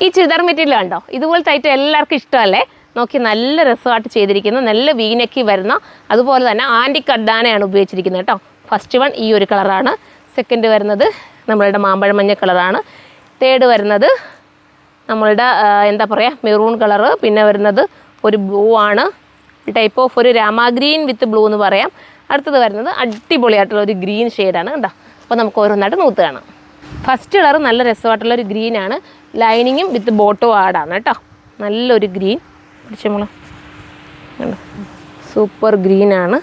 ഈ ചുരിദാർ മെറ്റീരിയൽ കണ്ടോ, ഇതുപോലത്തെ ഐറ്റം എല്ലാവർക്കും ഇഷ്ടമല്ലേ? നോക്കി നല്ല രസമായിട്ട് ചെയ്തിരിക്കുന്ന നല്ല വീനക്കി വരുന്ന, അതുപോലെ തന്നെ ആൻറ്റി കഡാനയാണ് ഉപയോഗിച്ചിരിക്കുന്നത് കേട്ടോ. ഫസ്റ്റ് വൺ ഈ ഒരു കളറാണ്. സെക്കൻഡ് വരുന്നത് നമ്മളുടെ മാമ്പഴ മഞ്ഞ കളറാണ്. തേർഡ് വരുന്നത് നമ്മളുടെ എന്താ പറയുക മെറൂൺ കളറ്. പിന്നെ വരുന്നത് ഒരു ബ്ലൂ ആണ്, ടൈപ്പ് ഓഫ് ഒരു രാമ ഗ്രീൻ വിത്ത് ബ്ലൂ എന്ന് പറയാം. അടുത്തത് വരുന്നത് അടിപൊളിയായിട്ടുള്ള ഒരു ഗ്രീൻ ഷെയ്ഡാണ് കേട്ടോ. അപ്പോൾ നമുക്ക് ഓരോന്നായിട്ട് നൂത്ത് കാണാം. ഫസ്റ്റ് കളർ നല്ല രസമായിട്ടുള്ളൊരു ഗ്രീനാണ്, ലൈനിങ്ങും വിത്ത് ബോട്ടോ ആടാണ് കേട്ടോ. നല്ലൊരു ഗ്രീൻ പിടിച്ച നമ്മൾ സൂപ്പർ ഗ്രീനാണ്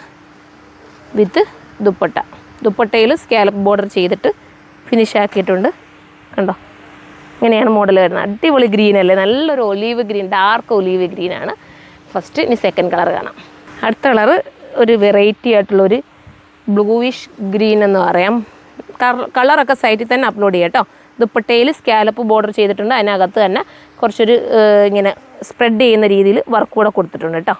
വിത്ത് ദുപ്പട്ട. ദുപ്പട്ടയിൽ സ്കാലപ്പ് ബോർഡർ ചെയ്തിട്ട് ഫിനിഷ് ആക്കിയിട്ടുണ്ട് കണ്ടോ. ഇങ്ങനെയാണ് മോഡൽ വരുന്നത്. അടിപൊളി ഗ്രീൻ അല്ലേ, നല്ലൊരു ഒലീവ് ഗ്രീൻ, ഡാർക്ക് ഒലീവ് ഗ്രീനാണ് ഫസ്റ്റ്. ഇനി സെക്കൻഡ് കളർ കാണാം. അടുത്ത കളറ് ഒരു വെറൈറ്റി ആയിട്ടുള്ളൊരു ബ്ലൂയിഷ് ഗ്രീൻ എന്ന് പറയാം. കളറൊക്കെ സൈറ്റിൽ തന്നെ അപ്ലോഡ് ചെയ്യാം കേട്ടോ. ദുപ്പട്ടയിൽ സ്കാലപ്പ് ബോർഡർ ചെയ്തിട്ടുണ്ട്, അതിനകത്ത് തന്നെ കുറച്ചൊരു ഇങ്ങനെ സ്പ്രെഡ് ചെയ്യുന്ന രീതിയിൽ വർക്ക് കൂടെ കൊടുത്തിട്ടുണ്ട് കേട്ടോ.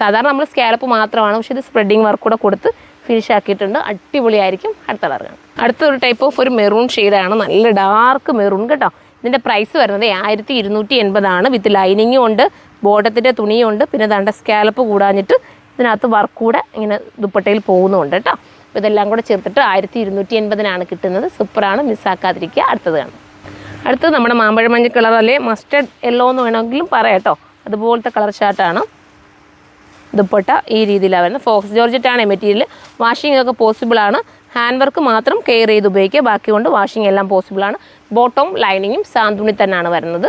സാധാരണ നമ്മൾ സ്കാലപ്പ് മാത്രമാണ്, പക്ഷേ ഇത് സ്പ്രെഡിങ് വർക്ക് കൂടെ കൊടുത്ത് ഫിനിഷ് ആക്കിയിട്ടുണ്ട്. അടിപൊളിയായിരിക്കും. അടുത്ത കളറാണ്. അടുത്തൊരു ടൈപ്പ് ഓഫ് ഒരു മെറൂൺ ഷെയ്ഡാണ്, നല്ല ഡാർക്ക് മെറൂൺ കേട്ടോ. ഇതിൻ്റെ പ്രൈസ് വരുന്നത് 1280 വിത്ത് ലൈനിങ്ങും ഉണ്ട്, ബോട്ടത്തിൻ്റെ തുണിയും ഉണ്ട്. പിന്നെ ദാണ്ട സ്കാലപ്പ് കൂടാഞ്ഞിട്ട് ഇതിനകത്ത് വർക്ക് കൂടെ ഇങ്ങനെ ദുപ്പട്ടയിൽ പോകുന്നുണ്ട് കേട്ടോ. അപ്പോൾ ഇതെല്ലാം കൂടെ ചേർത്തിട്ട് 1280 കിട്ടുന്നത്. സൂപ്പറാണ്, മിസ്സാക്കാതിരിക്കുക. അടുത്തത് കാണും. അടുത്തത് നമ്മുടെ മാമ്പഴ മഞ്ഞ കളർ അല്ലേ, മസ്റ്റർഡ് യെല്ലോ എന്ന് വേണമെങ്കിലും പറയാം കേട്ടോ. അതുപോലത്തെ കളർ ഷാർട്ടാണ്. ദുപ്പട്ട ഈ രീതിയിലാണ് വരുന്നത്. Fox ജോർജറ്റാണ് material. വാഷിംഗ് ഒക്കെ പോസിബിളാണ്. ഹാൻഡ് വർക്ക് മാത്രം കെയർ ചെയ്ത് ഉപയോഗിക്കുക, ബാക്കി കൊണ്ട് വാഷിംഗ് എല്ലാം പോസിബിളാണ്. ബോട്ടവും ലൈനിങ്ങും സാന്തുണി തന്നെയാണ് വരുന്നത്.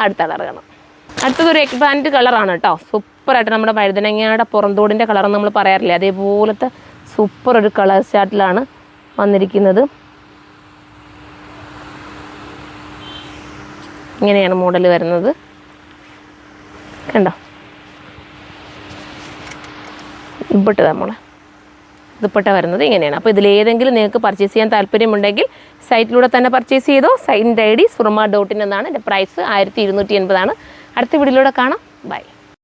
അടുത്ത കളർ കാണാം. അടുത്തതൊരു എക്ബാൻഡ് കളറാണ് കേട്ടോ. സൂപ്പറായിട്ട് നമ്മുടെ വഴുതനങ്ങയുടെ പുറന്തോടിൻ്റെ കളറെന്ന് നമ്മൾ പറയാറില്ലേ, അതേപോലത്തെ സൂപ്പർ ഒരു കളർ ചാർട്ടിലാണ് വന്നിരിക്കുന്നത്. ഇങ്ങനെയാണ് മോഡൽ വരുന്നത് കണ്ടോ. ദുപ്പട്ട ദുപ്പട്ട വരുന്നത് ഇങ്ങനെയാണ്. അപ്പോൾ ഇതിലേതെങ്കിലും നിങ്ങൾക്ക് പർച്ചേസ് ചെയ്യാൻ താല്പര്യമുണ്ടെങ്കിൽ സൈറ്റിലൂടെ തന്നെ പർച്ചേസ് ചെയ്തോ. സൈറ്റിൻ്റെ ID surma.in എന്നാണ്. എൻ്റെ പ്രൈസ് 1280. അടുത്ത വീഡിയോയിലൂടെ കാണാം. ബൈ.